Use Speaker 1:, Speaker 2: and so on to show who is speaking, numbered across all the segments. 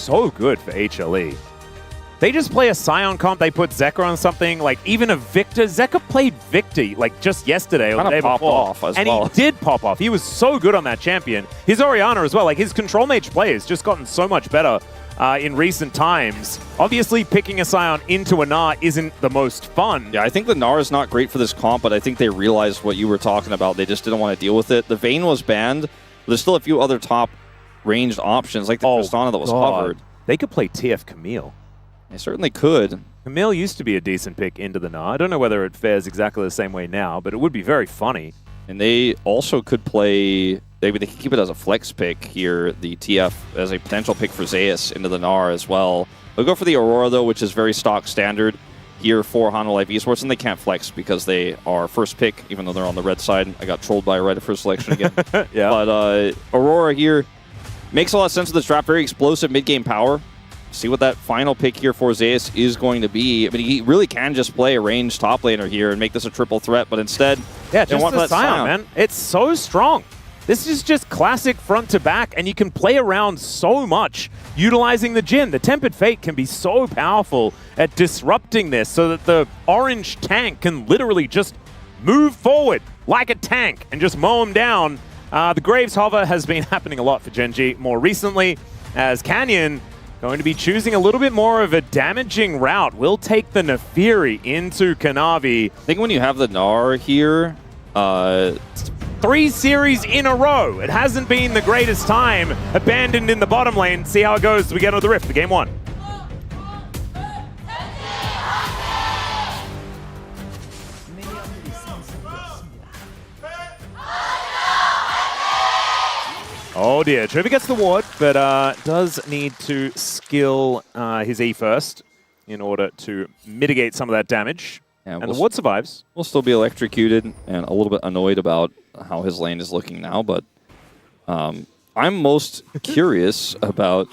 Speaker 1: so good for HLE. They just play a Scion comp, they put Zeka on something, like even a Victor. Zeka played Victor like just yesterday or the day before.
Speaker 2: Off as well.
Speaker 1: He did pop off. He was so good on that champion. His Orianna as well. Like his control mage play has just gotten so much better in recent times. Obviously, picking a Scion into a Gnar isn't the most fun.
Speaker 2: Yeah, I think the Gnar is not great for this comp, but I think they realized what you were talking about. They just didn't want to deal with it. The Vayne was banned. There's still a few other top ranged options, like the Tristana that was covered.
Speaker 1: They could play TF Camille.
Speaker 2: They certainly could.
Speaker 1: Camille used to be a decent pick into the Gnar. I don't know whether it fares exactly the same way now, but it would be very funny.
Speaker 2: And they also could play... Maybe they could keep it as a flex pick here, the TF, as a potential pick for Zeus into the Gnar as well. They'll go for the Aurora, though, which is very stock standard here for HANWHA Live Esports, and they can't flex because they are first pick, even though they're on the red side. I got trolled by a red first selection again.
Speaker 1: Yeah.
Speaker 2: But Aurora here makes a lot of sense with this draft. Very explosive mid-game power. See what that final pick here for Zeus is going to be. I mean, he really can just play a ranged top laner here and make this a triple threat, but instead,
Speaker 1: yeah, just the Scion, man. It's so strong. This is just classic front to back, and you can play around so much utilizing the Jhin. The Tempered Fate can be so powerful at disrupting this so that the orange tank can literally just move forward like a tank and just mow him down. The Graves hover has been happening a lot for Gen.G more recently, as Canyon going to be choosing a little bit more of a damaging route. Will take the Nefiri into Kanavi.
Speaker 2: I think when you have the Gnar here,
Speaker 1: 3 series in a row. It hasn't been the greatest time. Abandoned in the bottom lane. See how it goes as we get into the Rift for game 1. Oh dear, Trevor gets the ward, but does need to skill his E first in order to mitigate some of that damage. Yeah, and the ward survives.
Speaker 2: We'll still be electrocuted and a little bit annoyed about how his lane is looking now, but I'm most curious about...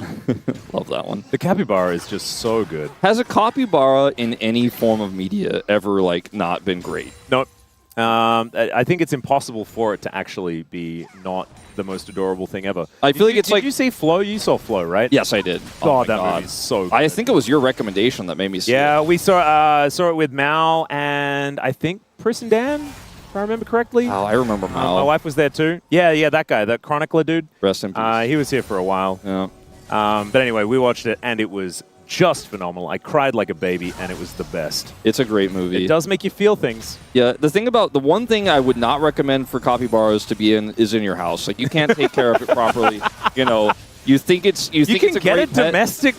Speaker 2: Love that one.
Speaker 1: The Capybara is just so good.
Speaker 2: Has a Capybara in any form of media ever, like, not been great?
Speaker 1: Nope. I think it's impossible for it to actually be not the most adorable thing ever.
Speaker 2: I feel like it's like...
Speaker 1: Did you see Flow? You saw Flow, right?
Speaker 2: Yes, I did.
Speaker 1: Oh, that movie's so good.
Speaker 2: I think it was your recommendation that made me see it.
Speaker 1: Yeah, we saw it with Mal and I think Pris and Dan, if I remember correctly.
Speaker 2: Oh, I remember Mal.
Speaker 1: My wife was there too. Yeah, that guy, that chronicler dude.
Speaker 2: Rest in peace.
Speaker 1: He was here for a while.
Speaker 2: Yeah.
Speaker 1: But anyway, we watched it and it was just phenomenal. I cried like a baby, and it was the best.
Speaker 2: It's a great movie.
Speaker 1: It does make you feel things.
Speaker 2: Yeah, the one thing I would not recommend for capybaras to be in is in your house. Like, you can't take care of it properly. You know, you think it's a great
Speaker 1: pet. Domestic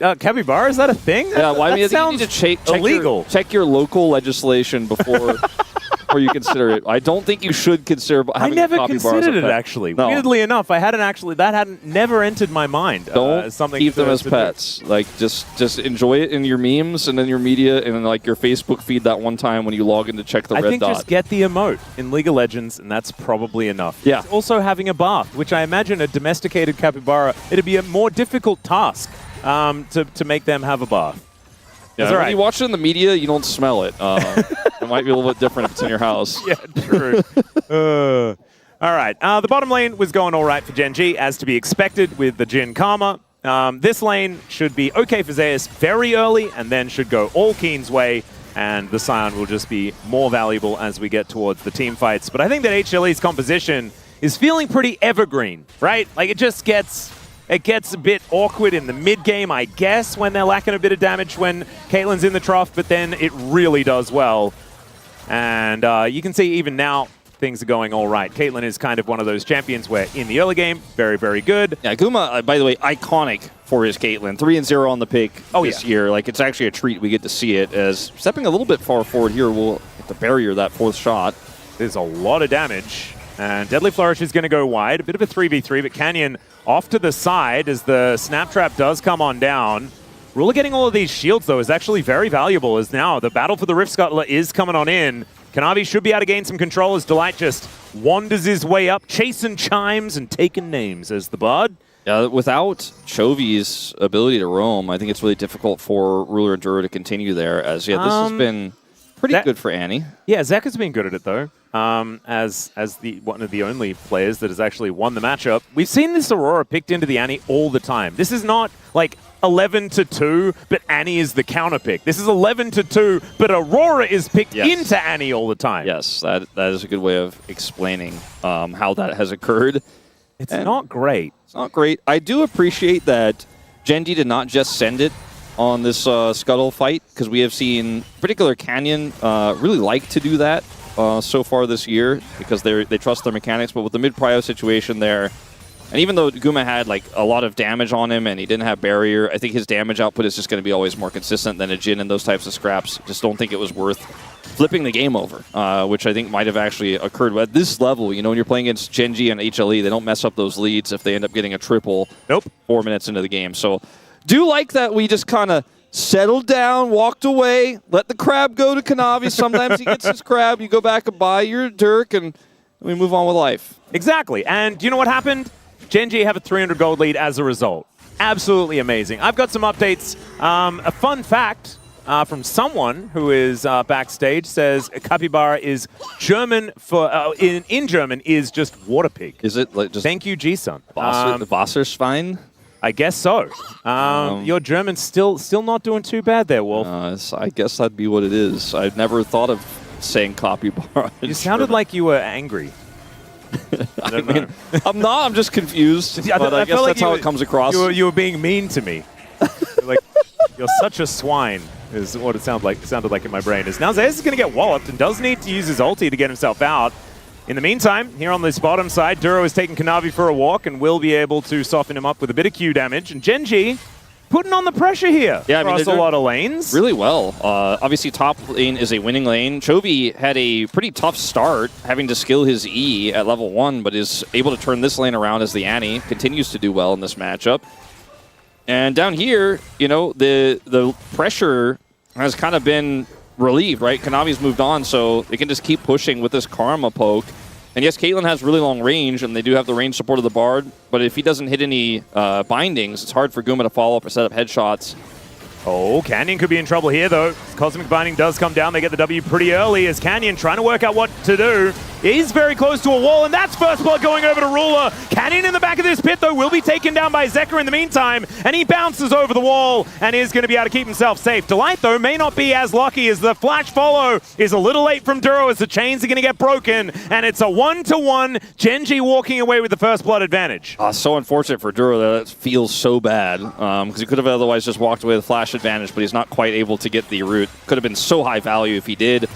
Speaker 1: capybara? Is that a thing?
Speaker 2: Yeah, well, I mean,
Speaker 1: that sounds
Speaker 2: check
Speaker 1: illegal.
Speaker 2: Check your local legislation before you consider it. I don't think you should consider having a capybara.
Speaker 1: I never considered it, actually. No. Weirdly enough, that hadn't never entered my mind.
Speaker 2: Don't keep them as pets. Like, just enjoy it in your memes and in your media and in, like, your Facebook feed that one time when you log in to check the red dot.
Speaker 1: I think just get the emote in League of Legends, and that's probably enough.
Speaker 2: Yeah.
Speaker 1: It's also having a bath, which I imagine a domesticated capybara, it'd be a more difficult task to make them have a bath.
Speaker 2: Yeah, when you watch it in the media, you don't smell it. It might be a little bit different if it's in your house.
Speaker 1: Yeah, true. All right. The bottom lane was going all right for Gen.G, as to be expected with the Jhin Karma. This lane should be okay for Zeus very early, and then should go all Keen's way, and the Scion will just be more valuable as we get towards the team fights. But I think that HLE's composition is feeling pretty evergreen, right? Like, it just gets... It gets a bit awkward in the mid-game, I guess, when they're lacking a bit of damage when Caitlyn's in the trough, but then it really does well. And you can see even now, things are going all right. Caitlyn is kind of one of those champions where in the early game, very, very good.
Speaker 2: Yeah, Guma, by the way, iconic for his Caitlyn. 3-0 on the pick this year. Like, it's actually a treat we get to see it, as stepping a little bit far forward here will hit the barrier that fourth shot.
Speaker 1: There's a lot of damage. And Deadly Flourish is going to go wide. A bit of a 3v3, but Canyon off to the side as the Snap Trap does come on down. Ruler getting all of these shields, though, is actually very valuable, as now the battle for the Rift Scuttler is coming on in. Kanavi should be able to gain some control as Delight just wanders his way up, chasing chimes and taking names as the Bard.
Speaker 2: Without Chovy's ability to roam, I think it's really difficult for Ruler and Jura to continue there, as this has been pretty good for Annie.
Speaker 1: Yeah, Zeka's been good at it, though. as one of the only players that has actually won the matchup. We've seen this Aurora picked into the Annie all the time. This is not like 11-2, but Annie is the counter pick. This is 11-2, but Aurora is picked into Annie all the time.
Speaker 2: Yes, that is a good way of explaining how that has occurred.
Speaker 1: It's not great.
Speaker 2: It's not great. I do appreciate that Genji did not just send it on this Scuttle fight, because we have seen particular Canyon really like to do that so far this year, because they trust their mechanics. But with the mid-prio situation there, and even though Guma had like a lot of damage on him and he didn't have barrier, I think his damage output is just going to be always more consistent than a Jin in those types of scraps. Just don't think it was worth flipping the game over, which I think might have actually occurred. But at this level, you know, when you're playing against Genji and HLE, they don't mess up those leads if they end up getting a triple 4 minutes into the game. So do like that we just kind of settled down, walked away, let the crab go to Kanavi. Sometimes he gets his crab, you go back and buy your Dirk, and we move on with life.
Speaker 1: Exactly. And do you know what happened? Genji have a 300 gold lead as a result. Absolutely amazing. I've got some updates. A fun fact from someone who is backstage says capybara is German for in German is just water pig.
Speaker 2: Is it like just
Speaker 1: thank you, G-Sun.
Speaker 2: Wasserschwein?
Speaker 1: I guess so. Your German's still not doing too bad there, Wolf.
Speaker 2: I guess that'd be what it is. I'd never thought of saying capybara.
Speaker 1: You sounded like you were angry.
Speaker 2: I mean, I'm not. I'm just confused. Yeah, but I guess that's how it comes across.
Speaker 1: You were being mean to me. Like, you're such a swine, is what it sounded like in my brain. Now Zeus is going to get walloped and does need to use his ulti to get himself out. In the meantime, here on this bottom side, Duro is taking Kanavi for a walk and will be able to soften him up with a bit of Q damage. And Genji putting on the pressure here across a lot of lanes.
Speaker 2: Really well. Obviously, top lane is a winning lane. Chovy had a pretty tough start, having to skill his E at level 1, but is able to turn this lane around as the Annie continues to do well in this matchup. And down here, you know, the pressure has kind of been relieved, right? Kanavi's moved on, so they can just keep pushing with this Karma poke. And yes, Caitlyn has really long range, and they do have the range support of the Bard, but if he doesn't hit any bindings, it's hard for Guma to follow up or set up headshots.
Speaker 1: Oh, Canyon could be in trouble here, though. Cosmic Binding does come down. They get the W pretty early as Canyon trying to work out what to do. He's very close to a wall, and that's first blood going over to Ruler. Canyon in the back of this pit, though, will be taken down by Zeka in the meantime, and he bounces over the wall and is going to be able to keep himself safe. Delight, though, may not be as lucky as the flash follow is a little late from Duro as the chains are going to get broken, and it's a 1-to-1. Genji walking away with the first blood advantage.
Speaker 2: So unfortunate for Duro. That feels so bad because he could have otherwise just walked away with flash advantage, but he's not quite able to get the root. Could have been so high value if he did.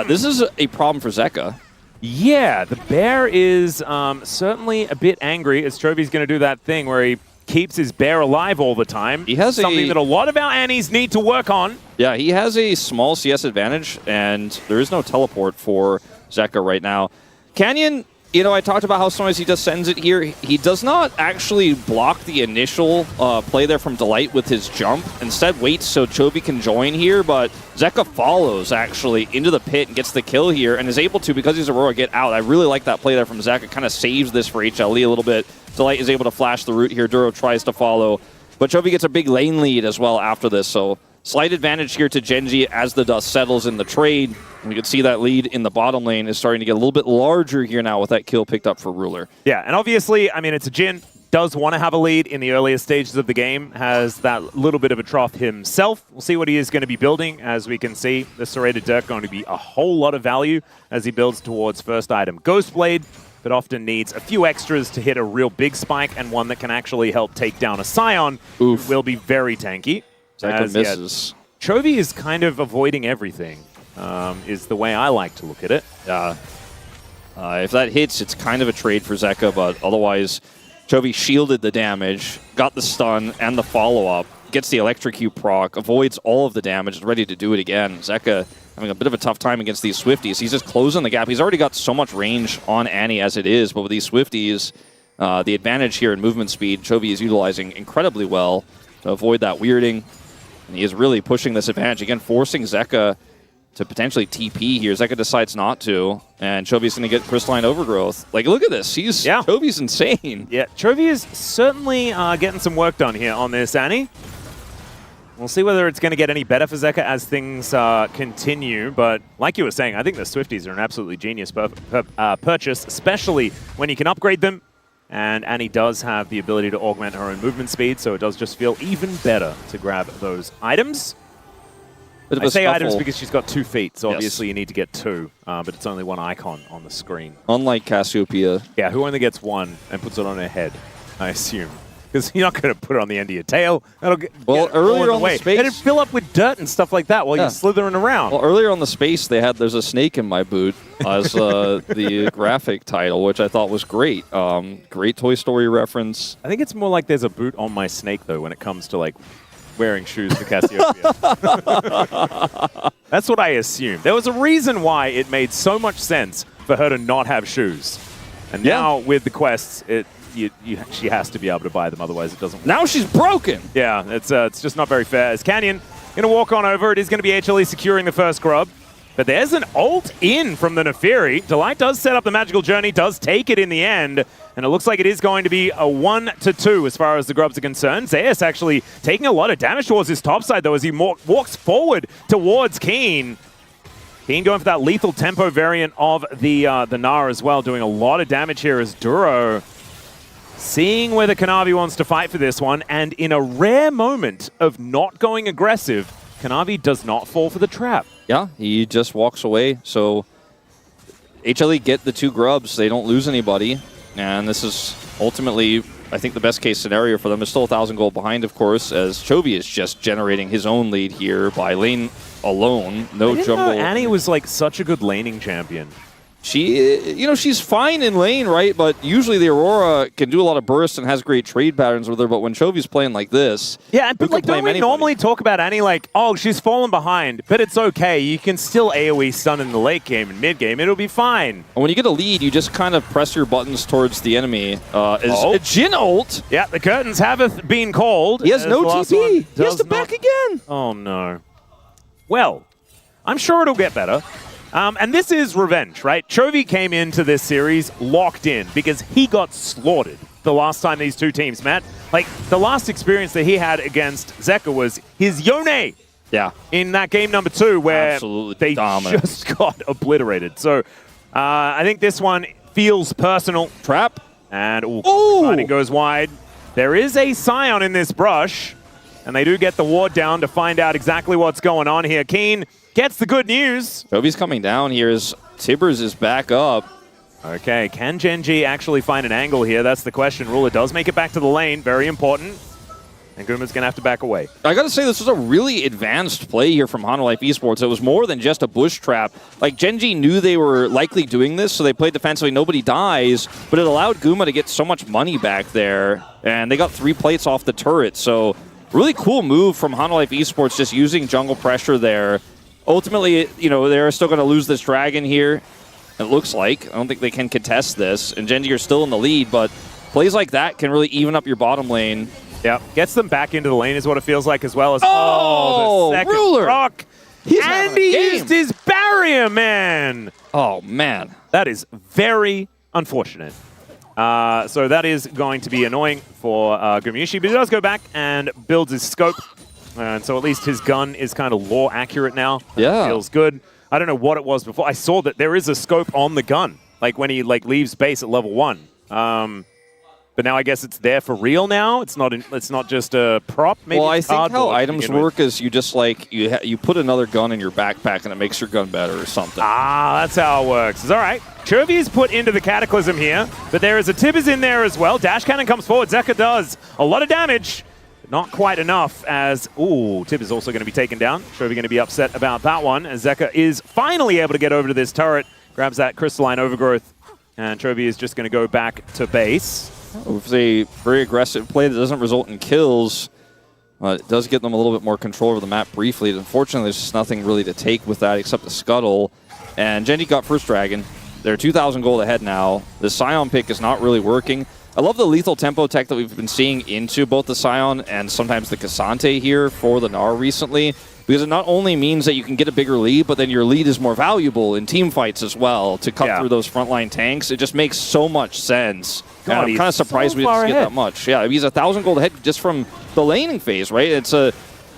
Speaker 2: This is a problem for Zeka.
Speaker 1: Yeah, the bear is certainly a bit angry as Chovy's going to do that thing where he keeps his bear alive all the time. He has something that a lot of our Annies need to work on.
Speaker 2: Yeah, he has a small CS advantage, and there is no teleport for Zeka right now. Canyon, you know, I talked about how sometimes he just sends it here. He does not actually block the initial play there from Delight with his jump. Instead, waits so Chovy can join here, but Zeka follows actually into the pit and gets the kill here and is able to, because he's Aurora, get out. I really like that play there from Zeka. Kind of saves this for HLE a little bit. Delight is able to flash the route here. Duro tries to follow, but Chovy gets a big lane lead as well after this, so slight advantage here to Genji as the dust settles in the trade. We can see that lead in the bottom lane is starting to get a little bit larger here now with that kill picked up for Ruler.
Speaker 1: Yeah, and obviously, I mean, it's a Jin, does want to have a lead in the earlier stages of the game, has that little bit of a trough himself. We'll see what he is going to be building. As we can see, the Serrated Dirk going to be a whole lot of value as he builds towards first item. Ghostblade, but often needs a few extras to hit a real big spike, and one that can actually help take down a Scion.
Speaker 2: Oof.
Speaker 1: Will be very tanky.
Speaker 2: Zeka misses.
Speaker 1: Chovy is kind of avoiding everything, is the way I like to look at it.
Speaker 2: If that hits, it's kind of a trade for Zeka, but otherwise, Chovy shielded the damage, got the stun and the follow-up, gets the electrocute proc, avoids all of the damage, is ready to do it again. Zeka having a bit of a tough time against these Swifties. He's just closing the gap. He's already got so much range on Annie as it is, but with these Swifties, the advantage here in movement speed, Chovy is utilizing incredibly well to avoid that weirding. And he is really pushing this advantage, again, forcing Zeka to potentially TP here. Zeka decides not to, and Chovy's going to get Crystalline Overgrowth. Like, look at this. Chovy's insane.
Speaker 1: Yeah, Chovy is certainly getting some work done here on this Annie. We'll see whether it's going to get any better for Zeka as things continue. But like you were saying, I think the Swifties are an absolutely genius purchase, especially when you can upgrade them. And Annie does have the ability to augment her own movement speed, so it does just feel even better to grab those items. I say items because she's got 2 feet, so obviously you need to get 2, but it's only 1 icon on the screen.
Speaker 2: Unlike Cassiopeia.
Speaker 1: Yeah, who only gets 1 and puts it on her head, I assume. Because you're not going to put it on the end of your tail. That'll get
Speaker 2: earlier on the space,
Speaker 1: it'd fill up with dirt and stuff like that while you're slithering around.
Speaker 2: Well, earlier on the space, there's a snake in my boot as the graphic title, which I thought was great. Great Toy Story reference.
Speaker 1: I think it's more like there's a boot on my snake though when it comes to like wearing shoes for Cassiopeia. That's what I assume. There was a reason why it made so much sense for her to not have shoes, and now with the quests, she has to be able to buy them, otherwise it doesn't work.
Speaker 2: Now she's broken!
Speaker 1: Yeah, it's just not very fair. As Canyon going to walk on over, it is going to be HLE securing the first grub. But there's an ult in from the Neferi. Delight does set up the magical journey, does take it in the end, and it looks like it is going to be a 1-2 as far as the grubs are concerned. Zeus actually taking a lot of damage towards his top side, though, as he walks forward towards Keen. Keen going for that lethal tempo variant of the Gnar as well, doing a lot of damage here as Duro seeing whether Kanavi wants to fight for this one, and in a rare moment of not going aggressive, Kanavi does not fall for the trap.
Speaker 2: Yeah, he just walks away. So HLE get the 2 grubs. They don't lose anybody. And this is ultimately, I think, the best case scenario for them. It's still 1,000 gold behind, of course, as Chovy is just generating his own lead here by lane alone. No jumble.
Speaker 1: Annie was like such a good laning champion.
Speaker 2: She's fine in lane, right? But usually the Aurora can do a lot of bursts and has great trade patterns with her. But when Chovy's playing like this,
Speaker 1: but like, don't we normally talk about Annie like, oh, she's fallen behind, but it's okay. You can still AoE stun in the late game and mid game. It'll be fine.
Speaker 2: And when you get a lead, you just kind of press your buttons towards the enemy. A Jin ult.
Speaker 1: Yeah, the curtains have been called.
Speaker 2: He has no TP. He has to back again.
Speaker 1: Oh no. Well, I'm sure it'll get better. And this is revenge, right? Chovy came into this series locked in because he got slaughtered the last time these 2 teams met. Like, the last experience that he had against Zeka was his Yone.
Speaker 2: Yeah.
Speaker 1: In that game number 2 where they
Speaker 2: dominant.
Speaker 1: just got obliterated. So I think this one feels personal.
Speaker 2: Trap.
Speaker 1: And fighting goes wide. There is a Scion in this brush. And they do get the ward down to find out exactly what's going on here. Keen gets the good news.
Speaker 2: Chovy's coming down here as Tibbers is back up.
Speaker 1: Okay, can Gen.G actually find an angle here? That's the question. Ruler does make it back to the lane. Very important. And Guma's going to have to back away.
Speaker 2: I got to say, this was a really advanced play here from HANWHA Esports. It was more than just a bush trap. Like, Gen.G knew they were likely doing this, so they played defensively. Nobody dies, but it allowed Guma to get so much money back there. And they got 3 plates off the turret, so really cool move from HANWHA Esports, just using jungle pressure there. Ultimately, they're still going to lose this dragon here, it looks like. I don't think they can contest this, and Gen.G are still in the lead, but plays like that can really even up your bottom lane.
Speaker 1: Yeah, gets them back into the lane is what it feels like, as well as
Speaker 2: the second
Speaker 1: Ruler rock.
Speaker 2: And
Speaker 1: he used his barrier, man.
Speaker 2: Oh, man.
Speaker 1: That is very unfortunate. So that is going to be annoying for Gumayusi, but he does go back and builds his scope. And so at least his gun is kind of lore accurate now.
Speaker 2: Yeah.
Speaker 1: Feels good. I don't know what it was before. I saw that there is a scope on the gun, like when he leaves base at level 1. But now I guess it's there for real now. It's not just a prop. Maybe
Speaker 2: well, I think how items work is you just you put another gun in your backpack and it makes your gun better or something.
Speaker 1: Ah, that's how it works. It's all right. Chovy is put into the Cataclysm here, but there is a Tibbers in there as well. Dash Cannon comes forward. Zeka does a lot of damage. Not quite enough as, Tibb is also going to be taken down. Chovy going to be upset about that one as Zeka is finally able to get over to this turret. Grabs that Crystalline Overgrowth, and Chovy is just going to go back to base.
Speaker 2: It's a very aggressive play that doesn't result in kills. It does get them a little bit more control over the map briefly. Unfortunately, there's just nothing really to take with that except the scuttle. And Gen.G got first dragon. They're 2,000 gold ahead now. The Scion pick is not really working. I love the lethal tempo tech that we've been seeing into both the Scion and sometimes the Cassante here for the Gnar recently, because it not only means that you can get a bigger lead, but then your lead is more valuable in team fights as well to cut through those frontline tanks. It just makes so much sense.
Speaker 1: God,
Speaker 2: and I'm kind of surprised we didn't get that much. Yeah, he's 1,000 gold ahead just from the laning phase, right?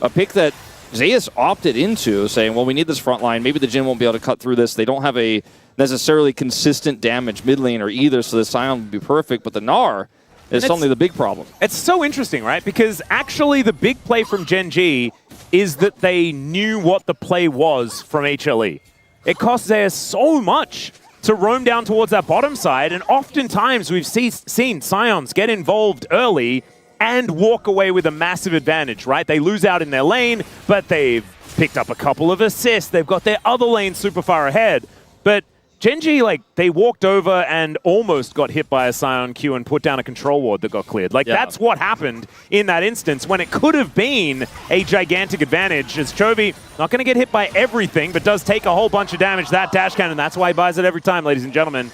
Speaker 2: a pick that Zeus opted into, saying, well, we need this front line. Maybe the Jhin won't be able to cut through this. They don't have a necessarily consistent damage mid laner either, so the Sion would be perfect. But the Gnar is suddenly the big problem.
Speaker 1: It's so interesting, right? Because actually the big play from Gen G is that they knew what the play was from HLE. It cost Zeus so much to roam down towards that bottom side, and oftentimes we've seen Scions get involved early and walk away with a massive advantage, right? They lose out in their lane, but they've picked up a couple of assists. They've got their other lane super far ahead. But Gen G, like, they walked over and almost got hit by a Sion Q and put down a control ward that got cleared. Like, that's what happened in that instance when it could have been a gigantic advantage, as Chovy, not going to get hit by everything, but does take a whole bunch of damage. That dash cannon, that's why he buys it every time, ladies and gentlemen.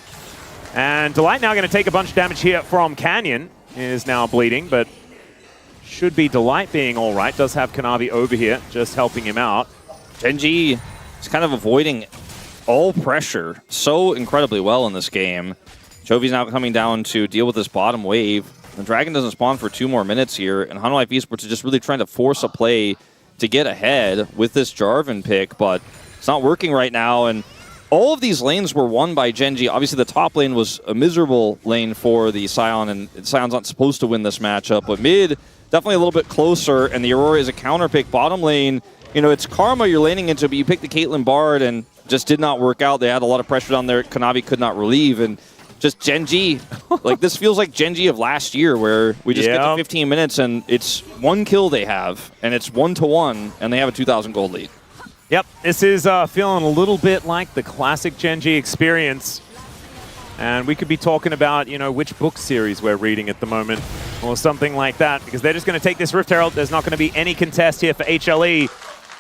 Speaker 1: And Delight now going to take a bunch of damage here from Canyon. Is now bleeding, but should be Delight being all right. Does have Kanavi over here, just helping him out.
Speaker 2: Gen G is kind of avoiding all pressure so incredibly well in this game. Chovy's now coming down to deal with this bottom wave. The Dragon doesn't spawn for 2 more minutes here, and HANWHA Esports is just really trying to force a play to get ahead with this Jarvan pick, but it's not working right now, and all of these lanes were won by Gen G. Obviously, the top lane was a miserable lane for the Sion, and Sion's not supposed to win this matchup. But mid, definitely a little bit closer, and the Aurora is a counter pick. Bottom lane, you know, it's Karma you're laning into, but you picked the Caitlyn Bard, and just did not work out. They had a lot of pressure down there. Kanavi could not relieve, and just Gen G. Like, this feels like Gen G of last year, where we just get to 15 minutes, and it's 1 kill they have, and it's 1-1, and they have a 2,000 gold lead.
Speaker 1: Yep, this is feeling a little bit like the classic Gen G experience. And we could be talking about, you know, which book series we're reading at the moment or something like that, because they're just going to take this Rift Herald. There's not going to be any contest here for HLE.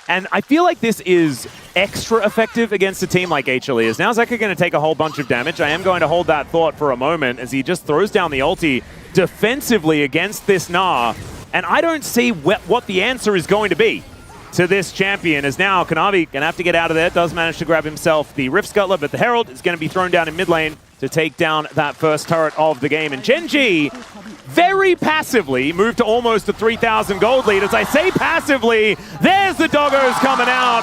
Speaker 1: And I feel like this is extra effective against a team like HLE. As now Zeka going to take a whole bunch of damage. I am going to hold that thought for a moment as he just throws down the ulti defensively against this Gnar. And I don't see what the answer is going to be to this champion, as now Kanavi going to have to get out of there. Does manage to grab himself the Rift Scuttler, but the Herald is going to be thrown down in mid lane to take down that first turret of the game. And Gen G very passively moved to almost a 3,000 gold lead. As I say passively, there's the doggos coming out.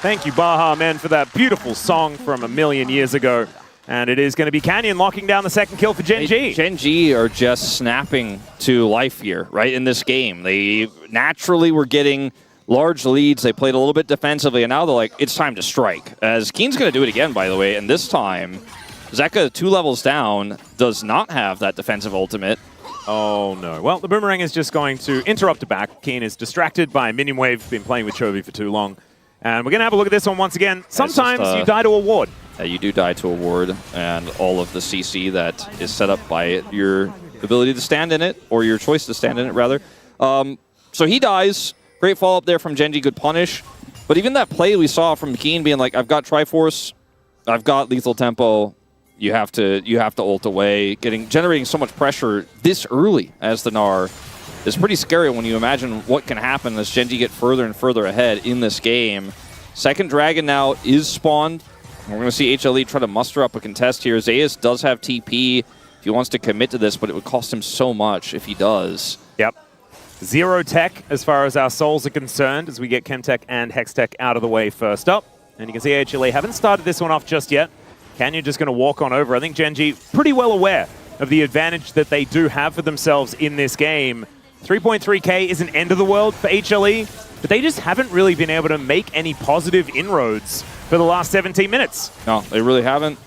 Speaker 1: Thank you, Baha Men, for that beautiful song from a million years ago. And it is going to be Canyon locking down the second kill for Gen G.
Speaker 2: Gen G are just snapping to life here, right, in this game. They naturally were getting large leads. They played a little bit defensively, and now they're like, it's time to strike. As Keen's going to do it again, by the way, and this time, Zeka, 2 levels down, does not have that defensive ultimate.
Speaker 1: Oh, no. Well, the Boomerang is just going to interrupt it back. Keen is distracted by Minion Wave, been playing with Chovy for too long. And we're going to have a look at this one once again. Sometimes you die to a ward.
Speaker 2: You do die to a ward, and all of the CC that is set up by your ability to stand in it, or your choice to stand in it, rather. So he dies. Great follow-up there from Gen G, good punish. But even that play we saw from Keen being like, I've got Triforce, I've got lethal tempo, you have to ult away, generating so much pressure this early as the Gnar is pretty scary when you imagine what can happen as Gen G get further and further ahead in this game. Second Dragon now is spawned. We're going to see HLE try to muster up a contest here. Zeus does have TP if he wants to commit to this, but it would cost him so much if he does.
Speaker 1: Yep. 0 tech as far as our souls are concerned, as we get Chemtech and Hextech out of the way first up. And you can see HLE haven't started this one off just yet. Canyon just going to walk on over. I think Gen G pretty well aware of the advantage that they do have for themselves in this game. 3.3k isn't end of the world for HLE, but they just haven't really been able to make any positive inroads for the last 17 minutes.
Speaker 2: No, they really haven't.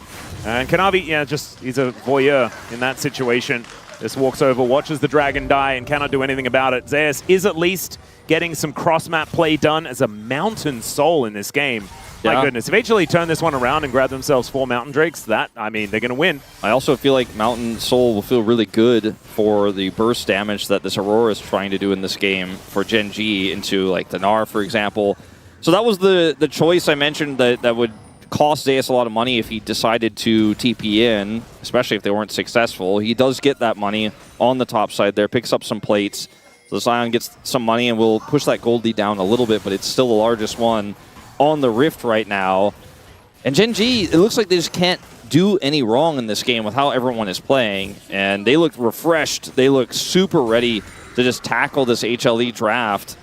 Speaker 1: And Kanavi, yeah, he's a voyeur in that situation. Just walks over, watches the Dragon die, and cannot do anything about it. Zeus is at least getting some cross-map play done as a Mountain Soul in this game. Yeah. My goodness, if HLE turn this one around and grab themselves 4 Mountain Drakes, they're going to win.
Speaker 2: I also feel like Mountain Soul will feel really good for the burst damage that this Aurora is trying to do in this game for Gen G into, like, the Gnar, for example. So that was the choice I mentioned that would cost Zeus a lot of money if he decided to TP in, especially if they weren't successful. He does get that money on the top side there, picks up some plates. So the Sion gets some money and will push that gold lead down a little bit, but it's still the largest one on the Rift right now. And Gen G, it looks like they just can't do any wrong in this game with how everyone is playing. And they look refreshed. They look super ready to just tackle this HLE draft.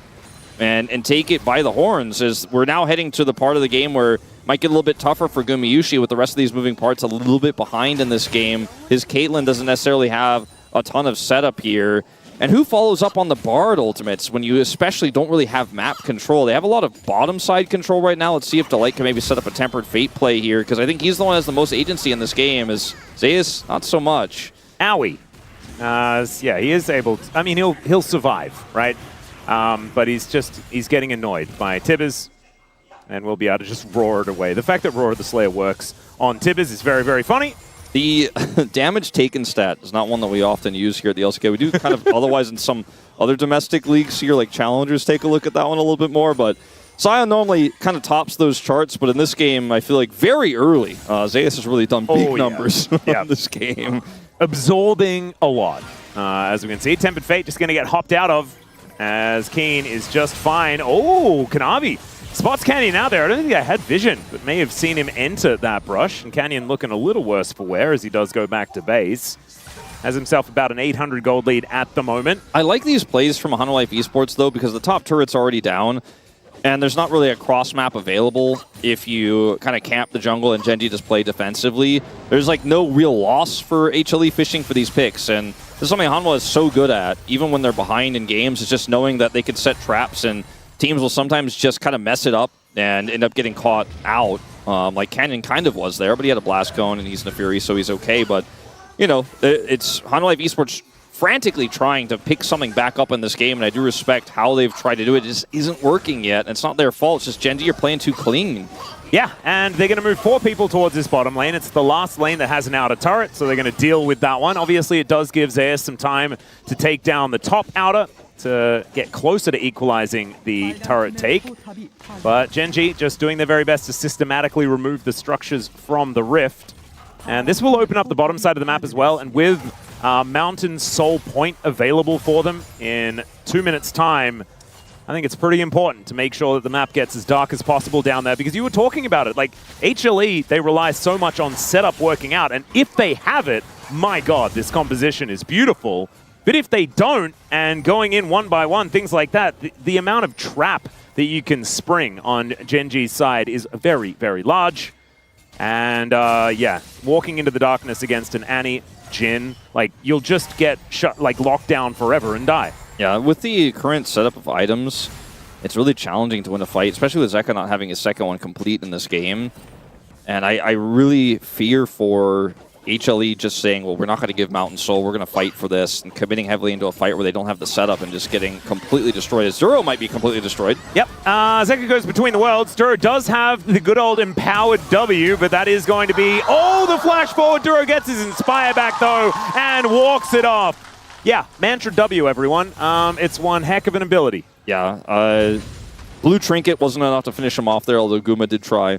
Speaker 2: and take it by the horns, as we're now heading to the part of the game where it might get a little bit tougher for Gumayusi with the rest of these moving parts a little bit behind in this game. His Caitlyn doesn't necessarily have a ton of setup here. And who follows up on the Bard ultimates when you especially don't really have map control? They have a lot of bottom side control right now. Let's see if Delight can maybe set up a Tempered Fate play here, because I think he's the one that has the most agency in this game, as Zeus, not so much.
Speaker 1: Owie. Yeah, he is able to, I mean, he'll survive, right? But he's getting annoyed by Tibbers, and we'll be able to just roar it away. The fact that Roar of the Slayer works on Tibbers is very, very funny.
Speaker 2: The damage taken stat is not one that we often use here at the LCK. We do kind of otherwise in some other domestic leagues here, like Challengers, take a look at that one a little bit more. But Sion normally kind of tops those charts, but in this game, I feel like very early, Zeus has really done big numbers in this game.
Speaker 1: Absorbing a lot. As we can see, Tempered Fate just going to get hopped out of, as Keen is just fine. Oh, Kanavi spots Canyon out there. I don't think I had vision, but may have seen him enter that brush. And Canyon looking a little worse for wear as he does go back to base. Has himself about an 800 gold lead at the moment.
Speaker 2: I like these plays from HANWHA Esports, though, because the top turret's already down, and there's not really a cross map available if you kind of camp the jungle and Gen G just play defensively. There's like no real loss for HLE fishing for these picks, and this is something HANWHA is so good at, even when they're behind in games, is just knowing that they could set traps, and teams will sometimes just kind of mess it up and end up getting caught out. Like Canyon kind of was there, but he had a Blast Cone and he's in a Fury, so he's okay. But, you know, it's HANWHA Esports frantically trying to pick something back up in this game, and I do respect how they've tried to do it. It just isn't working yet, and it's not their fault. It's just Gen G are playing too clean.
Speaker 1: Yeah, and they're going to move 4 people towards this bottom lane. It's the last lane that has an outer turret, so they're going to deal with that one. Obviously, it does give Zeus some time to take down the top outer to get closer to equalizing the turret take. But Gen G just doing their very best to systematically remove the structures from the rift. And this will open up the bottom side of the map as well, and with Mountain Soul Point available for them in 2 minutes' time, I think it's pretty important to make sure that the map gets as dark as possible down there, because you were talking about it. Like, HLE, they rely so much on setup working out, and if they have it, my god, this composition is beautiful. But if they don't, and going in one by one, things like that, the amount of trap that you can spring on Gen G's side is very, very large. And yeah, walking into the darkness against an Annie, Jhin, like, you'll just get shut, like, locked down forever and die.
Speaker 2: Yeah, with the current setup of items, it's really challenging to win a fight, especially with Zeka not having his second one complete in this game. And I really fear for HLE just saying, well, we're not going to give Mountain Soul, we're going to fight for this, and committing heavily into a fight where they don't have the setup and just getting completely destroyed. As Duro might be completely destroyed.
Speaker 1: Yep, Zeka goes between the worlds. Duro does have the good old empowered W, but that is going to be, oh, the flash forward. Duro gets his Inspire back, though, and walks it off. Yeah, Mantra W, everyone. It's one heck of an ability.
Speaker 2: Yeah, Blue Trinket wasn't enough to finish him off there, although Guma did try.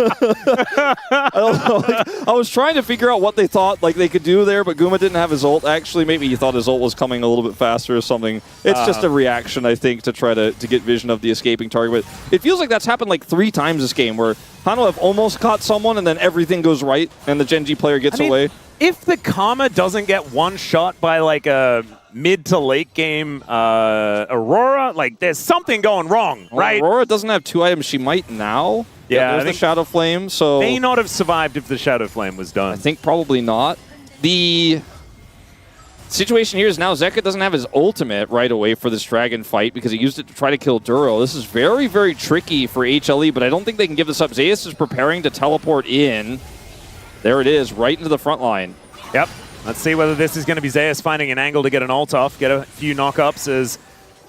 Speaker 2: I don't know. Like, I was trying to figure out what they thought like they could do there, but Guma didn't have his ult. Actually, maybe he thought his ult was coming a little bit faster or something. It's just a reaction, I think, to try to get vision of the escaping target. But it feels like that's happened like 3 times this game, where HANWHA have almost caught someone and then everything goes right and the Gen G player gets away.
Speaker 1: If the Karma doesn't get one shot by like a mid to late game Aurora, like, there's something going wrong, right?
Speaker 2: Aurora doesn't have 2 items. She might now.
Speaker 1: Yeah,
Speaker 2: there's the Shadow Flame, so
Speaker 1: may not have survived if the Shadow Flame was done.
Speaker 2: I think probably not. The situation here is now Zeka doesn't have his ultimate right away for this dragon fight because he used it to try to kill Duro. This is very, very tricky for HLE, but I don't think they can give this up. Zeus is preparing to teleport in. There it is, right into the front line.
Speaker 1: Yep. Let's see whether this is going to be Zeus finding an angle to get an ult off, get a few knockups, as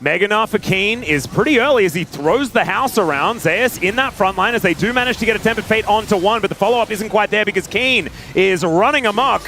Speaker 1: Meganar for Keen is pretty early as he throws the house around. Zeus in that front line as they do manage to get a Tempered Fate onto one, but the follow-up isn't quite there because Keen is running amok.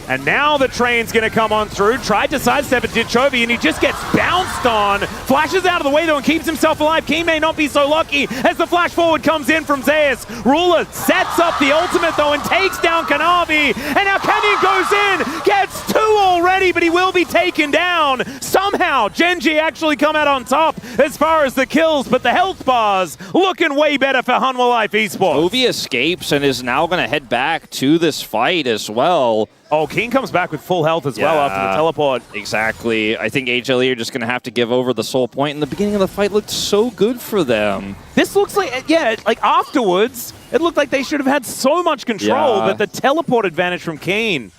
Speaker 1: And now the train's going to come on through. Tried to sidestep it, Chovy, and he just gets bounced on. Flashes out of the way, though, and keeps himself alive. Keen may not be so lucky as the flash forward comes in from Zeus. Ruler sets up the ultimate, though, and takes down Kanavi. And now Canyon goes in, gets 2 already, but he will be taken down. Somehow, GenG actually come out on top as far as the kills, but the health bars looking way better for HANWHA Life Esports.
Speaker 2: Ovi escapes and is now going to head back to this fight as well.
Speaker 1: Oh, Keen comes back with full health as well after the teleport.
Speaker 2: Exactly. I think HLE are just going to have to give over the soul point. In the beginning of the fight looked so good for them.
Speaker 1: This looks like, yeah, like afterwards, it looked like they should have had so much control, but the teleport advantage from Keen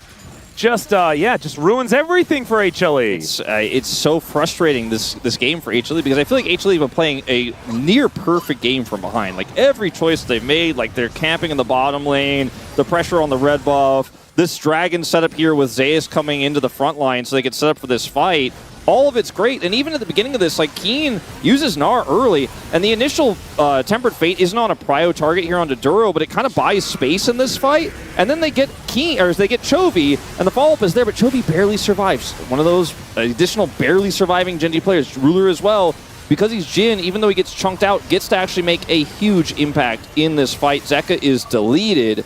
Speaker 1: just, just ruins everything for HLE.
Speaker 2: It's so frustrating, this game for HLE, because I feel like HLE have been playing a near perfect game from behind. Like every choice they've made, like they're camping in the bottom lane, the pressure on the red buff, this dragon setup here with Zeus coming into the front line so they can set up for this fight. All of it's great, and even at the beginning of this, like Keen uses Gnar early, and the initial Tempered Fate isn't on a prio target here onto Duro, but it kind of buys space in this fight, and then they get they get Chovy, and the follow-up is there, but Chovy barely survives. One of those additional barely surviving GenG players, Ruler as well, because he's Jhin, even though he gets chunked out, gets to actually make a huge impact in this fight. Zeka is deleted.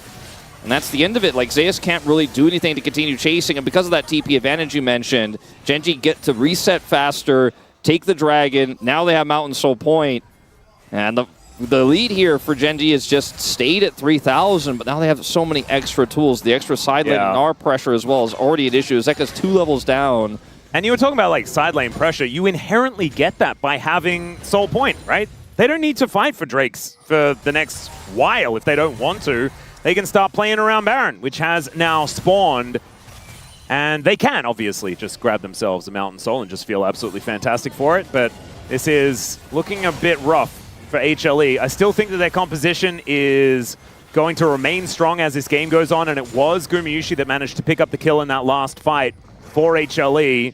Speaker 2: And that's the end of it. Like, Zeus can't really do anything to continue chasing, and because of that TP advantage you mentioned, GenG get to reset faster, take the dragon. Now they have Mountain Soul Point. And the lead here for GenG is just stayed at 3,000, but now they have so many extra tools. The extra side lane and our pressure as well is already an issue. Zeka's 2 levels down.
Speaker 1: And you were talking about, like, side lane pressure. You inherently get that by having Soul Point, right? They don't need to fight for Drakes for the next while if they don't want to. They can start playing around Baron, which has now spawned. And they can, obviously, just grab themselves a Mountain Soul and just feel absolutely fantastic for it. But this is looking a bit rough for HLE. I still think that their composition is going to remain strong as this game goes on. And it was Gumayusi that managed to pick up the kill in that last fight for HLE.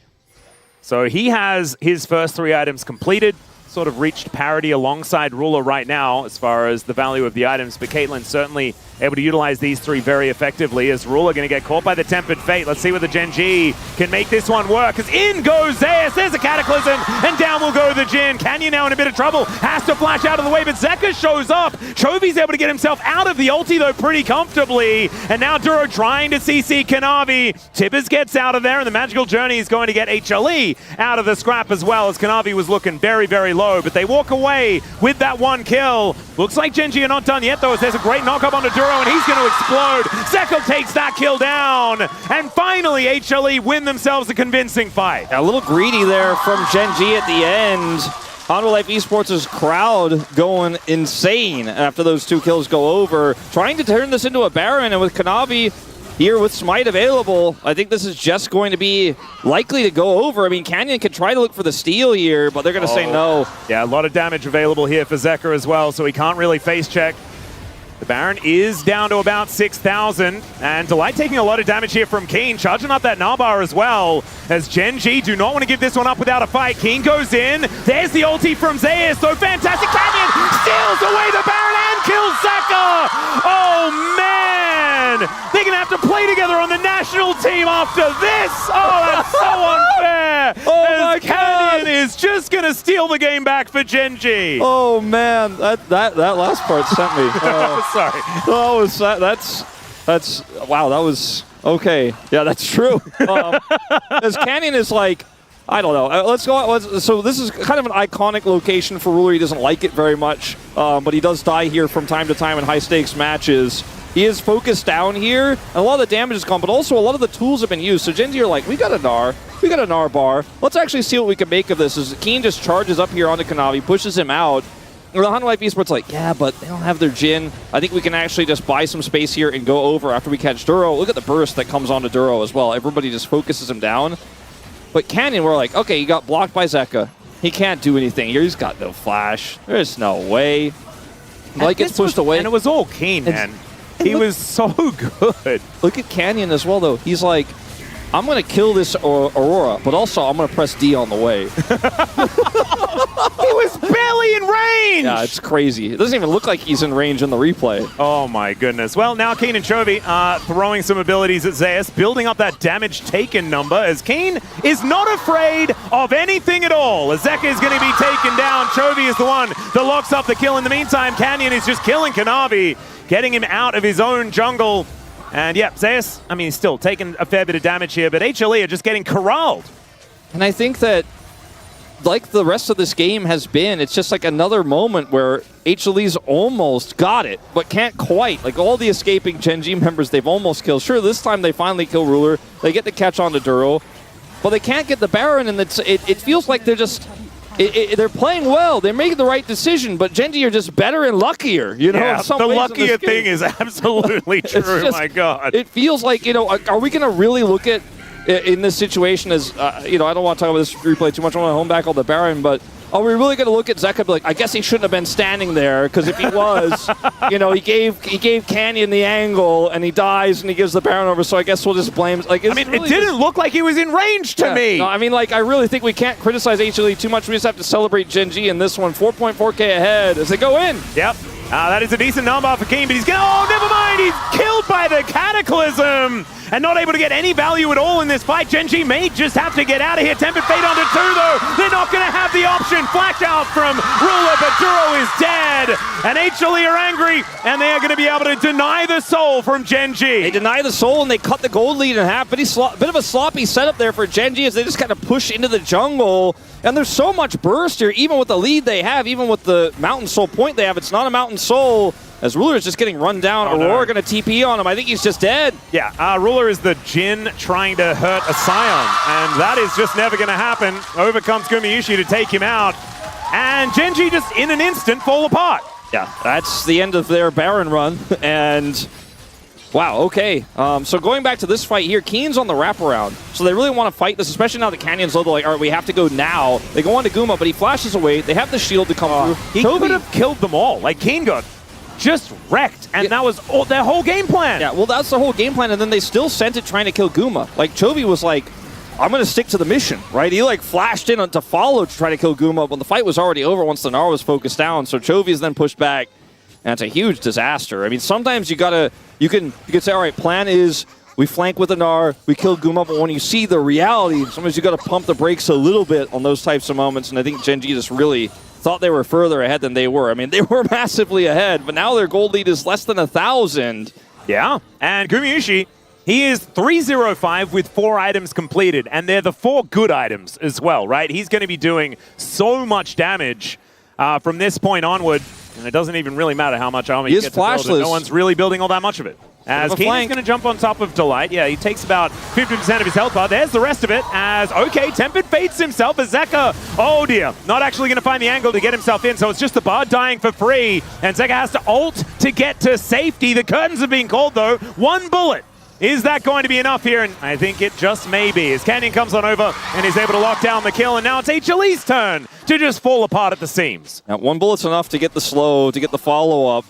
Speaker 1: So he has his first 3 items completed. Sort of reached parity alongside Ruler right now as far as the value of the items, but Caitlyn certainly able to utilize these 3 very effectively as Ruler going to get caught by the Tempered Fate. Let's see whether GenG can make this one work, as in goes Zeus, there's a Cataclysm, and down will go the Jhin. Canyon now in a bit of trouble, has to flash out of the way, but Zeka shows up. Chovy's able to get himself out of the ulti though pretty comfortably, and now Duro trying to CC Kanavi. Tibbers gets out of there, and the Magical Journey is going to get HLE out of the scrap as well, as Kanavi was looking very, very low, but they walk away with that 1 kill. Looks like GenG are not done yet though, as there's a great knock-up onto Duro, and he's going to explode. Zeko takes that kill down, and finally HLE win themselves a convincing fight.
Speaker 2: A little greedy there from GenG at the end. HANWHA Life Esports' crowd going insane after those 2 kills go over, trying to turn this into a Baron, and with Kanavi here with Smite available, I think this is just going to be likely to go over. I mean, Canyon can try to look for the steal here, but they're going to say no.
Speaker 1: Yeah, a lot of damage available here for Zeka as well, so he can't really face check. The Baron is down to about 6,000, and Delight taking a lot of damage here from Keen, charging up that Nalbar as well, as GenG do not want to give this one up without a fight. Keen goes in, there's the ulti from Zeus, so fantastic. Canyon steals away the Baron and kills Zeka! Oh man! They're going to have to play together on the national team after this! Oh, that's so unfair!
Speaker 2: Oh my
Speaker 1: Canyon is just going to steal the game back for GenG.
Speaker 2: Oh man, that last part sent me.
Speaker 1: Sorry.
Speaker 2: Oh, that's wow. That was okay. Yeah, that's true. As Canyon is like, I don't know. Let's go. So this is kind of an iconic location for Ruler. He doesn't like it very much, but he does die here from time to time in high stakes matches. He is focused down here, and a lot of the damage is gone, but also a lot of the tools have been used. So GenG are like, we got a Gnar. We got a Gnar bar. Let's actually see what we can make of this. As Keen just charges up here onto Kanavi, pushes him out. The HANWHA Life Esports like, yeah, but they don't have their Jhin. I think we can actually just buy some space here and go over after we catch Duro. Look at the burst that comes onto Duro as well. Everybody just focuses him down. But Canyon, we're like, okay, he got blocked by Zeka. He can't do anything here. He's got no flash. There's no way. Light gets pushed away.
Speaker 1: And it was all Keen, man. He was so good.
Speaker 2: Look at Canyon as well, though. He's like, I'm going to kill this Aurora, but also I'm going to press D on the way.
Speaker 1: He was barely in range!
Speaker 2: Yeah, it's crazy. It doesn't even look like he's in range in the replay.
Speaker 1: Oh my goodness. Well, now Keen and Chovy are throwing some abilities at Zeus, building up that damage taken number, as Keen is not afraid of anything at all. As Zeka is going to be taken down, Chovy is the one that locks up the kill. In the meantime, Canyon is just killing Kanavi, getting him out of his own jungle. And yeah, Zeus, I mean, he's still taking a fair bit of damage here, but HLE are just getting corralled.
Speaker 2: And I think that, like the rest of this game has been, it's just like another moment where HLE's almost got it, but can't quite. Like all the escaping Gen G members they've almost killed. Sure, this time they finally kill Ruler. They get the catch on to Duro, but they can't get the Baron, and it feels like they're just... they're playing well. They're making the right decision, but Gen G are just better and luckier. You know,
Speaker 1: yeah, the luckier thing is absolutely true.
Speaker 2: Just,
Speaker 1: my God.
Speaker 2: It feels like, you know, are we going to really look at in this situation as, you know, I don't want to talk about this replay too much. I want to home back all the Baron, but are we really going to look at Zeka and be like, I guess he shouldn't have been standing there, because if he was, you know, he gave Canyon the angle, and he dies, and he gives the Baron over, so I guess we'll just blame... Like, I mean,
Speaker 1: really it didn't look like he was in range to me.
Speaker 2: No, I mean, like, I really think we can't criticize HLE too much. We just have to celebrate Gen G in this one. 4.4K ahead as they go in.
Speaker 1: Yep. That is a decent number for Keen, but he's going to... Oh, never mind! He's killed by the Cataclysm! And not able to get any value at all in this fight. Gen G may just have to get out of here. Tempered Fate onto 2, though. They're not going to have the option. Flash out from Ruler, but Duro is dead. And HLE are angry, and they are going to be able to deny the soul from Gen G.
Speaker 2: They deny the soul, and they cut the gold lead in half. Bit of a sloppy setup there for Gen G as they just kind of push into the jungle. And there's so much burst here, even with the lead they have, even with the Mountain Soul point they have. It's not a Mountain Soul, as Ruler is just getting run down. Aurora going to TP on him. I think he's just dead.
Speaker 1: Yeah, Ruler is the Jin trying to hurt a Scion, and that is just never going to happen. Over comes Gumayusi to take him out, and Gen G just in an instant fall apart.
Speaker 2: Yeah, that's the end of their Baron run, and... Wow, okay. So going back to this fight here, Keen's on the wraparound. So they really want to fight this, especially now that Canyon's low. They're like, all right, we have to go now. They go on to Guma, but he flashes away. They have the shield to come through.
Speaker 1: He could have killed them all. Like, Keen got just wrecked, and that was their whole game plan.
Speaker 2: Yeah, well, that's the whole game plan, and then they still sent it trying to kill Guma. Like, Chovy was like, I'm going to stick to the mission, right? He, like, flashed in to follow to try to kill Guma, but the fight was already over once the Gnar was focused down, so Chovy's then pushed back. And it's a huge disaster. I mean, sometimes you can say, all right, plan is we flank with a Gnar, we kill Guma, but when you see the reality, sometimes you got to pump the brakes a little bit on those types of moments. And I think Gen G just really thought they were further ahead than they were. I mean, they were massively ahead, but now their gold lead is less than 1,000.
Speaker 1: Yeah, and Gumayusi, he is 305 with 4 items completed, and they're the 4 good items as well, right? He's going to be doing so much damage from this point onward. And it doesn't even really matter how much armor you get to build. No one's really building all that much of it. As Keen is going to jump on top of Delight. Yeah, he takes about 50% of his health bar. There's the rest of it as, okay, Tempered fates himself as Zeka. Oh dear, not actually going to find the angle to get himself in, so it's just the Bard dying for free. And Zeka has to ult to get to safety. The curtains are being called though. 1 bullet. Is that going to be enough here? And I think it just may be. As Canyon comes on over and is able to lock down the kill, and now it's HLE's turn to just fall apart at the seams.
Speaker 2: Now, 1 bullet's enough to get the slow, to get the follow-up.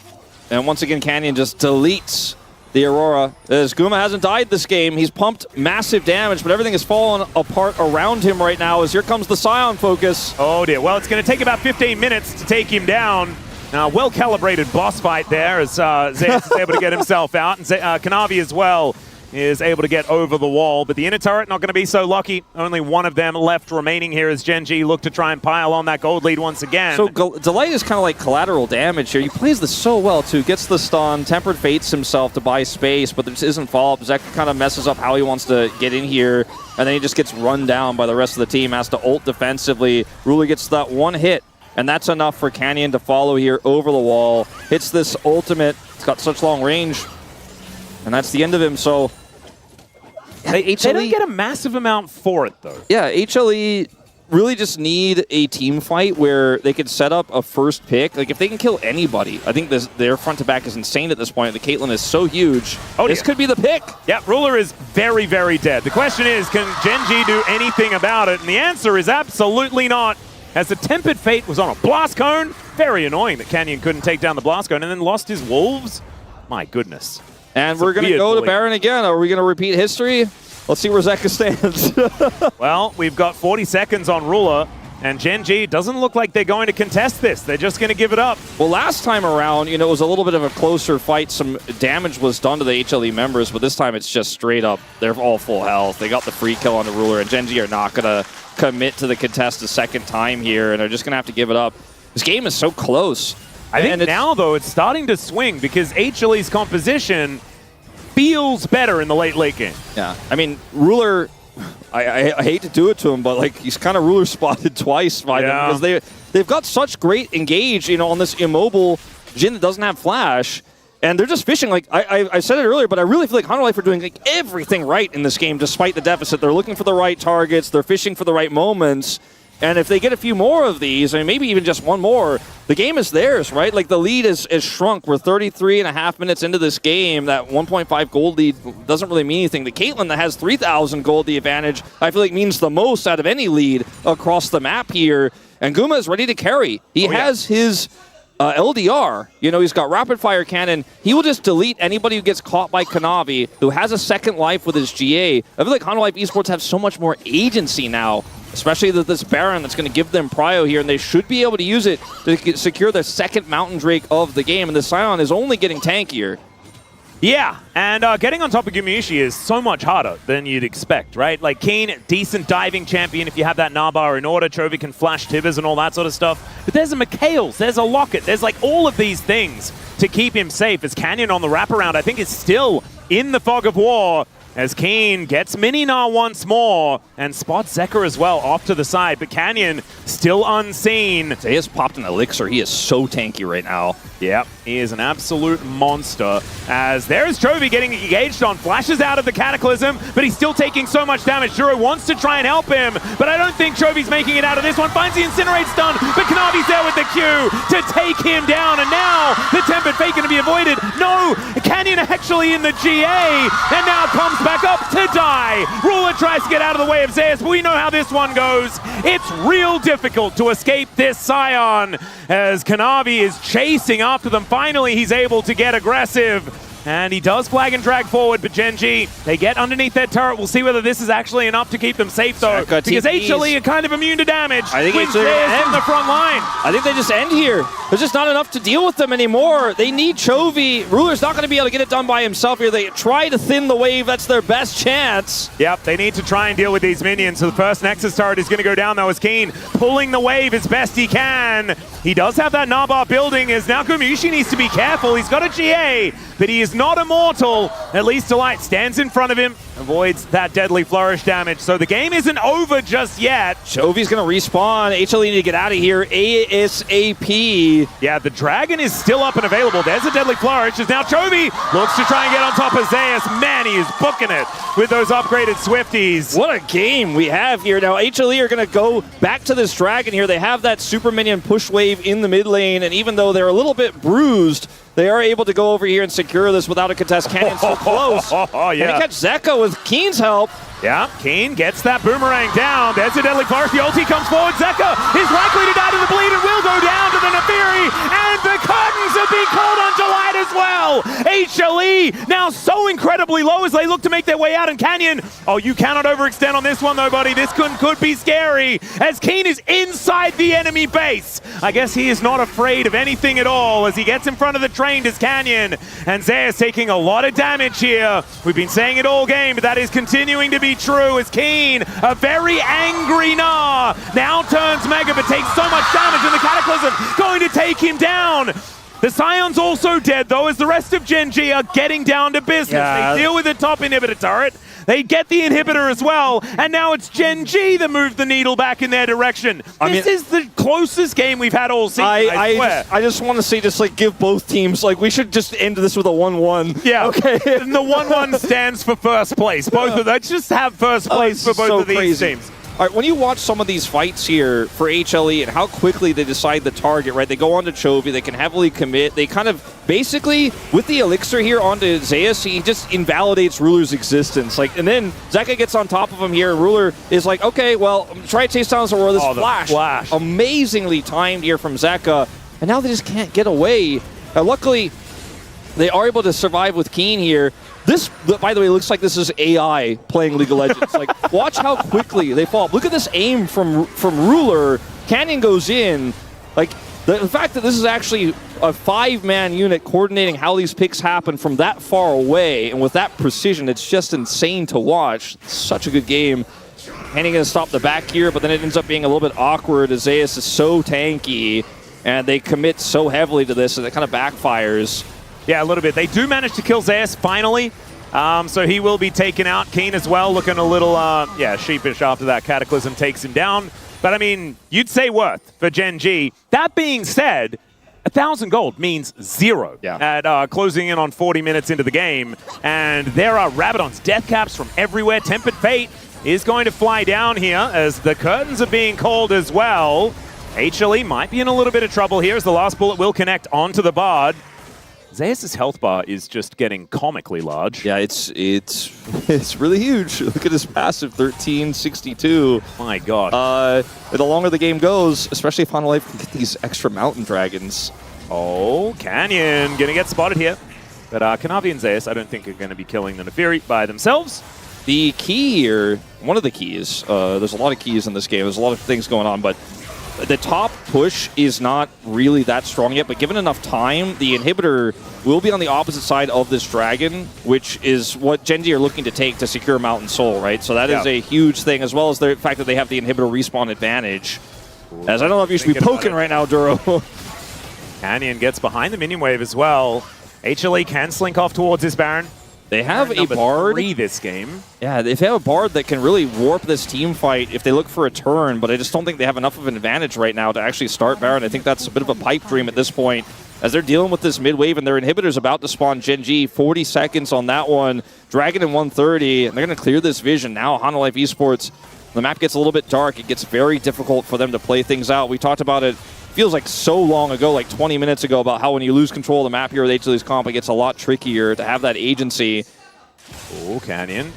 Speaker 2: And once again, Canyon just deletes the Aurora. As Guma hasn't died this game, he's pumped massive damage, but everything is falling apart around him right now as here comes the Scion focus.
Speaker 1: Oh dear, well, it's going to take about 15 minutes to take him down. Well-calibrated boss fight there as Zeus is able to get himself out, and Kanavi as well is able to get over the wall, but the inner turret not going to be so lucky. Only 1 of them left remaining here as Gen G look to try and pile on that gold lead once again.
Speaker 2: So Delight is kind of like collateral damage here. He plays this so well too. Gets the stun, Tempered fates himself to buy space, but this isn't follow-up. Zek kind of messes up how he wants to get in here, and then he just gets run down by the rest of the team, has to ult defensively. Ruler gets that 1 hit, and that's enough for Canyon to follow here over the wall. Hits this ultimate. It's got such long range, and that's the end of him. So
Speaker 1: they don't get a massive amount for it, though.
Speaker 2: Yeah, HLE really just need a team fight where they could set up a first pick. Like, if they can kill anybody, I think their front to back is insane at this point. The Caitlyn is so huge. Oh, this could be the pick.
Speaker 1: Yeah, Ruler is very, very dead. The question is, can Gen G do anything about it? And the answer is absolutely not. As the Tempered Fate was on a blast cone. Very annoying that Canyon couldn't take down the blast cone and then lost his wolves. My goodness.
Speaker 2: And we're going to go to Baron again. Are we going to repeat history? Let's see where Zeka stands.
Speaker 1: Well, we've got 40 seconds on Ruler, and Gen G doesn't look like they're going to contest this. They're just going to give it up.
Speaker 2: Well, last time around, you know, it was a little bit of a closer fight. Some damage was done to the HLE members, but this time it's just straight up. They're all full health. They got the free kill on the Ruler, and Gen G are not going to commit to the contest a second time here, and they're just going to have to give it up. This game is so close.
Speaker 1: I think now, though, it's starting to swing because HLE's composition feels better in the late game.
Speaker 2: Yeah, I mean, Ruler, I hate to do it to him, but like he's kind of Ruler spotted twice by them because they've got such great engage, you know, on this immobile Jhin that doesn't have flash. And they're just fishing. Like I said it earlier, but I really feel like HANWHA are doing like everything right in this game despite the deficit. They're looking for the right targets. They're fishing for the right moments. And if they get a few more of these, I mean, maybe even just one more, the game is theirs, right? Like the lead is shrunk. We're 33.5 minutes into this game. That 1.5 gold lead doesn't really mean anything. The Caitlyn that has 3,000 gold, the advantage, I feel like means the most out of any lead across the map here. And Guma is ready to carry. He has his LDR, you know, he's got rapid fire cannon. He will just delete anybody who gets caught by Kanavi, who has a second life with his GA. I feel like HANWHA Esports have so much more agency now, especially with this Baron that's going to give them prio here, and they should be able to use it to secure their second Mountain Drake of the game, and the Sion is only getting tankier.
Speaker 1: Yeah, and getting on top of Gumayusi is so much harder than you'd expect, right? Like, Keen, decent diving champion if you have that Nabar in order. Chovy can flash Tibbers and all that sort of stuff. But there's a Mikhails, there's a Locket, there's like all of these things to keep him safe. As Canyon on the wraparound, I think, is still in the fog of war. As Keen gets Mini-Gnar once more and spots Zeka as well off to the side. But Canyon still unseen.
Speaker 2: Zeus popped an Elixir. He is so tanky right now.
Speaker 1: Yep, he is an absolute monster. As there's Chovy getting engaged on, flashes out of the Cataclysm, but he's still taking so much damage. Juro wants to try and help him, but I don't think Chovy's making it out of this one. Finds the Incinerate stun, but Kanavi's there with the Q to take him down, and now the Tempered Fate going to be avoided. No, Canyon actually in the GA, and now comes back up to die. Ruler tries to get out of the way of Zeus, but we know how this one goes. It's real difficult to escape this Sion, as Kanavi is chasing after them. Finally, he's able to get aggressive. And he does flag and drag forward, but Gen.G, they get underneath their turret. We'll see whether this is actually enough to keep them safe, though. Because HLE are kind of immune to damage.
Speaker 2: I think
Speaker 1: HLE is in the front line.
Speaker 2: I think they just end here. There's just not enough to deal with them anymore. They need Chovy. Ruler's not going to be able to get it done by himself here. They try to thin the wave. That's their best chance.
Speaker 1: Yep, they need to try and deal with these minions. So the first Nexus turret is going to go down, though, as Keen pulling the wave as best he can. He does have that Nabar building, as now Gumayusi needs to be careful. He's got a GA, but he is not immortal. At least Delight stands in front of him, avoids that deadly flourish damage. So the game isn't over just yet.
Speaker 2: Chovy's going to respawn. HLE need to get out of here ASAP.
Speaker 1: Yeah, the Dragon is still up and available. There's a deadly flourish, as now Chovy looks to try and get on top of Zeus. Man, he is booking it with those upgraded Swifties.
Speaker 2: What a game we have here. Now HLE are going to go back to this Dragon here. They have that super minion push wave in the mid lane, and even though they're a little bit bruised, they are able to go over here and secure this without a contest. Canyon so close.
Speaker 1: Yeah.
Speaker 2: Can he catch Zeka with Keen's help?
Speaker 1: Yeah, Keen gets that boomerang down. There's a deadly flourish. The ulti comes forward. Zeka is likely to die to the bleed and will go down to the Nefiri. And the curtains have been called on Delight as well. HLE now so incredibly low as they look to make their way out. And Canyon, oh, you cannot overextend on this one, though, buddy. This could be scary, as Keen is inside the enemy base. I guess he is not afraid of anything at all as he gets in front of the trained as Canyon. And Zeus taking a lot of damage here. We've been saying it all game, but that is continuing to be true, as Keen, a very angry Gnar, now turns Mega but takes so much damage, and the Cataclysm going to take him down. The Sion's also dead, though, as the rest of Gen.G are getting down to business.
Speaker 2: Yeah.
Speaker 1: They deal with the top inhibitor turret. They get the inhibitor as well, and now it's Gen.G that moved the needle back in their direction. This is the closest game we've had all season, I swear.
Speaker 2: I just want to say, just like give both teams, like we should just end this with a 1-1.
Speaker 1: Yeah,
Speaker 2: okay.
Speaker 1: And the 1-1 stands for first place. Both of them just have first place for both of these teams.
Speaker 2: All right, when you watch some of these fights here for HLE and how quickly they decide the target, right? They go on to Chovy, they can heavily commit. They kind of basically, with the Elixir here onto Zeus, he just invalidates Ruler's existence. Like, and then Zeka gets on top of him here. Ruler is like, okay, well, try to chase down this Aurora. This flash. Amazingly timed here from Zeka. And now they just can't get away. Luckily, they are able to survive with Keen here. This, by the way, looks like this is AI playing League of Legends. Like, watch how quickly they fall. Look at this aim from Ruler. Canyon goes in. Like, the fact that this is actually a 5-man unit coordinating how these picks happen from that far away and with that precision, it's just insane to watch. Such a good game. Canyon going to stop the back here, but then it ends up being a little bit awkward as Zeus is so tanky, and they commit so heavily to this that it kind of backfires.
Speaker 1: Yeah, a little bit. They do manage to kill Zeus finally, So he will be taken out. Keen as well, looking a little, sheepish after that Cataclysm takes him down. But I mean, you'd say worth for Gen.G. That being said, 1,000 gold means 0 at closing in on 40 minutes into the game. And there are Rabadon's death caps from everywhere. Tempered Fate is going to fly down here as the curtains are being called as well. HLE might be in a little bit of trouble here as the last bullet will connect onto the Bard. Zeus' health bar is just getting comically large.
Speaker 2: Yeah, it's really huge. Look at his passive, 1362.
Speaker 1: My God.
Speaker 2: The longer the game goes, especially if HANWHA can get these extra mountain dragons.
Speaker 1: Oh, Canyon gonna get spotted here. But Kanavi and Zeus, I don't think are gonna be killing the Nefiri by themselves.
Speaker 2: The key here, one of the keys, there's a lot of keys in this game. There's a lot of things going on, but the top push is not really that strong yet, but given enough time, the inhibitor will be on the opposite side of this dragon, which is what Gen.G are looking to take to secure Mountain Soul, right? So that is a huge thing, as well as the fact that they have the inhibitor respawn advantage. As I don't know if you should be poking right now, Duro.
Speaker 1: Canyon gets behind the minion wave as well. HLE can slink off towards this Baron.
Speaker 2: They have a Bard
Speaker 1: this game.
Speaker 2: Yeah, they have a Bard that can really warp this team fight if they look for a turn, but I just don't think they have enough of an advantage right now to actually start Baron. I think that's a bit of a pipe dream at this point as they're dealing with this mid wave and their inhibitor's about to spawn Gen.G. 40 seconds on that one. Dragon in 130, and they're going to clear this vision. Now HANWHA Esports, the map gets a little bit dark. It gets very difficult for them to play things out. We talked about it, feels like so long ago, like 20 minutes ago, about how when you lose control of the map here with HLE's comp, it gets a lot trickier to have that agency.
Speaker 1: Oh, Canyon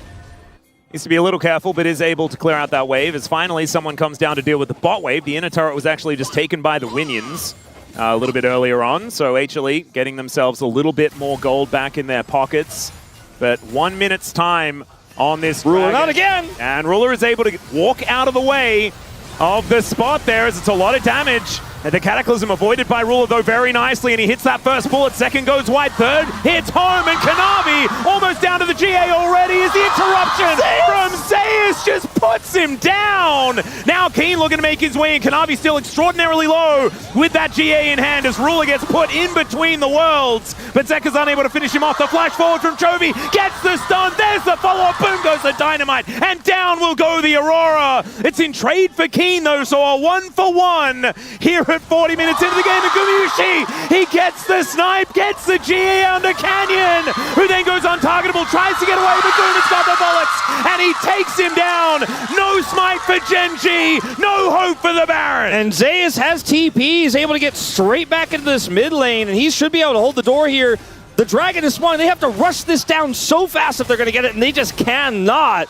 Speaker 1: needs to be a little careful, but is able to clear out that wave as finally someone comes down to deal with the bot wave. The inner turret was actually just taken by the Winions a little bit earlier on, so HLE getting themselves a little bit more gold back in their pockets. But 1 minute's time on this
Speaker 2: Ruler
Speaker 1: dragon.
Speaker 2: not again!
Speaker 1: And Ruler is able to walk out of the way of the spot there as it's a lot of damage. And the Cataclysm avoided by Ruler, though, very nicely, and he hits that first bullet. Second goes wide, third hits home, and Kanavi almost down to the GA already as the interruption from Zeus just puts him down. Now Keen looking to make his way, and Kanavi still extraordinarily low with that GA in hand as Ruler gets put in between the worlds. But Zeka's unable to finish him off. The flash forward from Chovy gets the stun. There's the follow-up. Boom goes the Dynamite, and down will go the Aurora. It's in trade for Keen, though, so a 1-for-1 here at 40 minutes into the game. And Gumayusi, he gets the snipe, gets the GA under Canyon, who then goes untargetable, tries to get away, but Gumayusi's got the bullets, and he takes him down. No smite for Gen.G, no hope for the Baron.
Speaker 2: And Zeus has TP, he's able to get straight back into this mid lane, and he should be able to hold the door here. The Dragon is spawning, they have to rush this down so fast if they're going to get it, and they just cannot.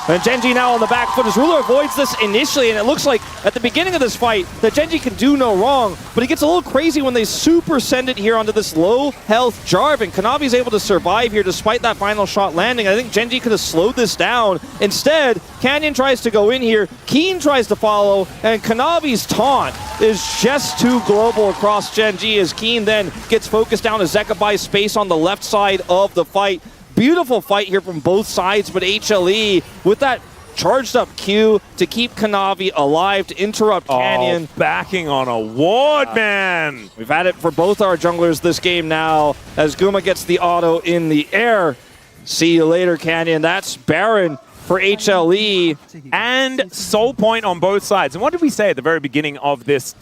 Speaker 2: And Gen.G now on the back foot as Ruler avoids this initially, and it looks like at the beginning of this fight that Gen.G can do no wrong, but it gets a little crazy when they super send it here onto this low health Jarvan. Kanavi's able to survive here despite that final shot landing. I think Gen.G could have slowed this down. Instead, Canyon tries to go in here, Keen tries to follow, and Kanavi's taunt is just too global across Gen.G as Keen then gets focused down as Zeka buys space on the left side of the fight. Beautiful fight here from both sides, but HLE with that charged up Q to keep Kanavi alive, to interrupt Canyon.
Speaker 1: Backing on a ward, man.
Speaker 2: We've had it for both our junglers this game now as Guma gets the auto in the air. See you later, Canyon. That's Baron for HLE.
Speaker 1: And Soul Point on both sides. And what did we say at the very beginning of this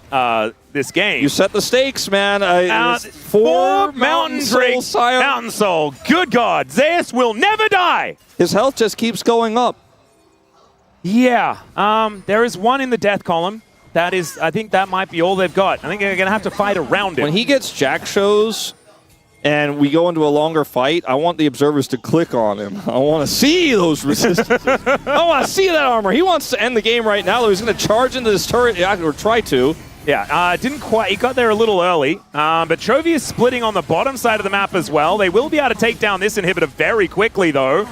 Speaker 1: this game?
Speaker 2: You set the stakes, man.
Speaker 1: 4 Mountain Drinks. Mountain Soul. Good God. Zeus will never die.
Speaker 2: His health just keeps going up.
Speaker 1: Yeah. There is one in the death column. That is, I think that might be all they've got. I think they're going to have to fight around it.
Speaker 2: When he gets Jack shows and we go into a longer fight, I want the observers to click on him. I want to see those resistances. I want to see that armor. He wants to end the game right now, though. He's going to charge into this turret, or try to.
Speaker 1: Yeah, didn't quite. He got there a little early, but Chovy is splitting on the bottom side of the map as well. They will be able to take down this inhibitor very quickly, though.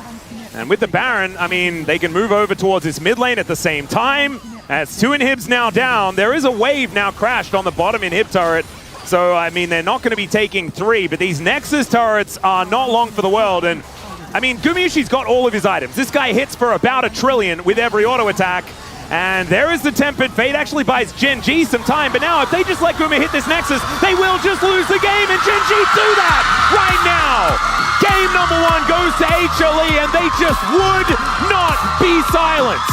Speaker 1: And with the Baron, I mean, they can move over towards this mid lane at the same time. As 2 inhibs now down, there is a wave now crashed on the bottom inhib turret. So, I mean, they're not going to be taking 3, but these Nexus turrets are not long for the world. And, I mean, Gumayushi's got all of his items. This guy hits for about 1 trillion with every auto attack. And there is the Tempered Fate, actually buys Gen.G some time, but now if they just let Guma hit this Nexus, they will just lose the game, and Gen.G do that right now! Game #1 goes to HLE, and they just would not be silenced.